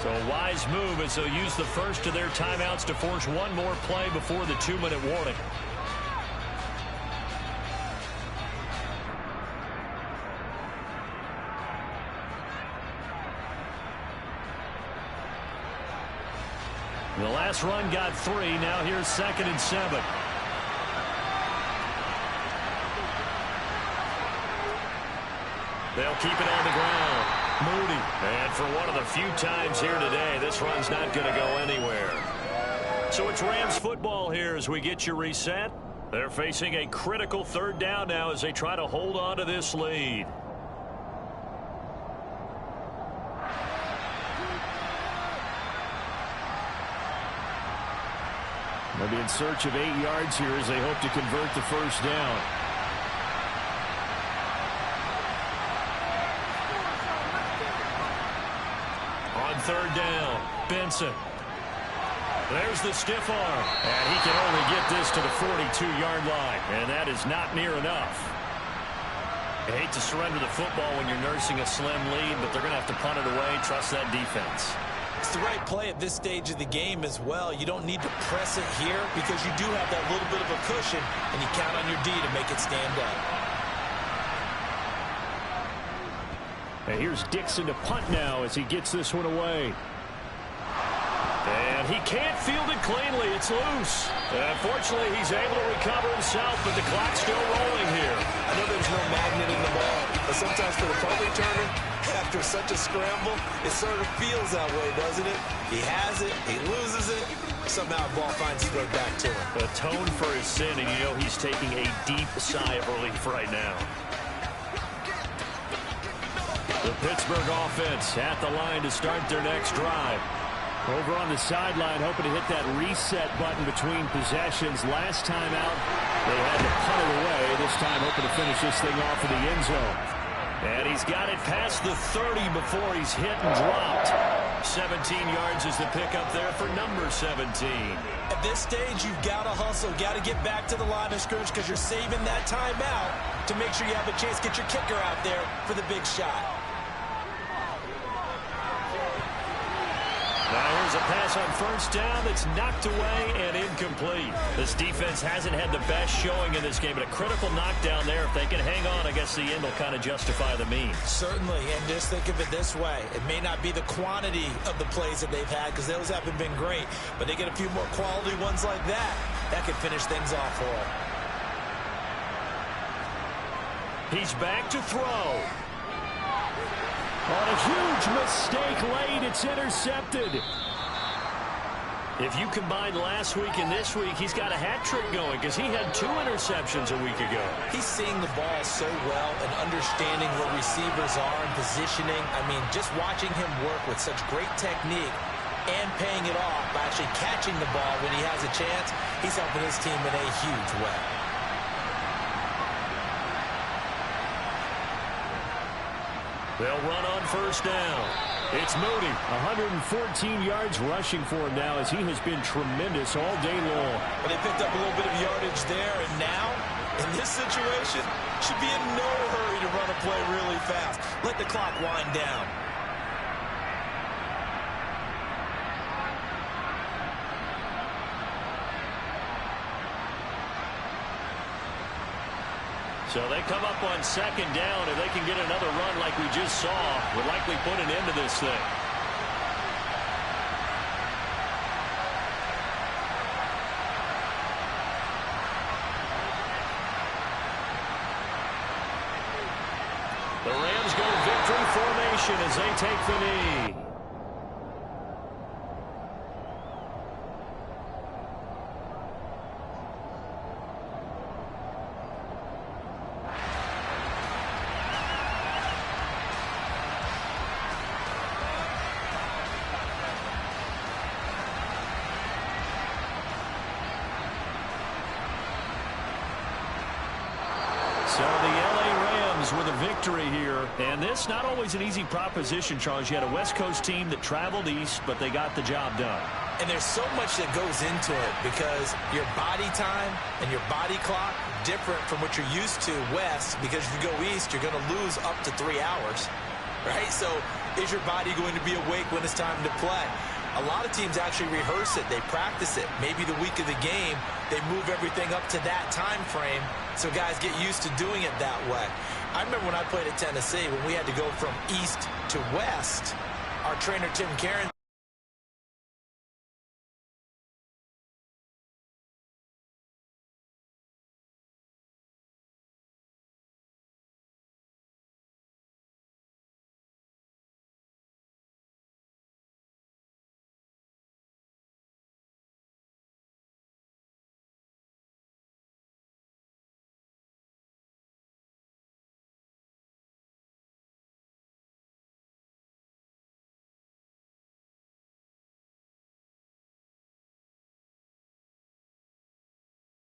So a wise move as they'll use the first of their timeouts to force one more play before the 2-minute warning. The last run got 3. Now here's 2nd and 7. They'll keep it on the ground. Moody. And for one of the few times here today, this run's not going to go anywhere. So it's Rams football here as we get you reset. They're facing a critical 3rd down now as they try to hold on to this lead. They'll be in search of 8 yards here as they hope to convert the 1st down. On 3rd down, Benson. There's the stiff arm. And he can only get this to the 42-yard line. And that is not near enough. I hate to surrender the football when you're nursing a slim lead, but they're going to have to punt it away. Trust that defense. It's the right play at this stage of the game as well. You don't need to press it here because you do have that little bit of a cushion, and you count on your D to make it stand up. And here's Dixon to punt now as he gets this one away. And he can't field it cleanly. It's loose. Unfortunately, he's able to recover himself, but the clock's still rolling here. I know there's no magnet in the ball, but sometimes for the punt returner, after such a scramble, it sort of feels that way, doesn't it? He has it, he loses it, somehow the ball finds its way back to him. Atone for his sin, and you know he's taking a deep sigh of relief right now. The Pittsburgh offense at the line to start their next drive. Over on the sideline, hoping to hit that reset button between possessions. Last time out, they had to punt it away. This time, hoping to finish this thing off in the end zone. And he's got it past the 30 before he's hit and dropped. 17 yards is the pickup there for number 17. At this stage, you've got to hustle, got to get back to the line of scrimmage because you're saving that time out to make sure you have a chance to get your kicker out there for the big shot. Now here's a pass on 1st down that's knocked away and incomplete. This defense hasn't had the best showing in this game, but a critical knockdown there. If they can hang on, I guess the end will kind of justify the means. Certainly, and just think of it this way. It may not be the quantity of the plays that they've had because those haven't been great, but they get a few more quality ones like that. That could finish things off for them. He's back to throw. On a huge mistake late, it's intercepted. If you combine last week and this week, he's got a hat trick going because he had 2 interceptions a week ago. He's seeing the ball so well and understanding where receivers are and positioning. I mean, just watching him work with such great technique and paying it off by actually catching the ball when he has a chance, he's helping his team in a huge way. They'll run on 1st down. It's Moody, 114 yards rushing for him now as he has been tremendous all day long. But they picked up a little bit of yardage there, and now, in this situation, should be in no hurry to run a play really fast. Let the clock wind down. So they come up on 2nd down. If they can get another run like we just saw, would likely put an end to this thing. The Rams go victory formation as they take the knee. So the LA Rams with a victory here. And this not always an easy proposition, Charles. You had a West Coast team that traveled east, but they got the job done. And there's so much that goes into it because your body time and your body clock different from what you're used to west, because if you go east, you're going to lose up to 3 hours, right? So is your body going to be awake when it's time to play? A lot of teams actually rehearse it. They practice it. Maybe the week of the game, they move everything up to that time frame so guys get used to doing it that way. I remember when I played at Tennessee, when we had to go from east to west, our trainer, Tim Karen,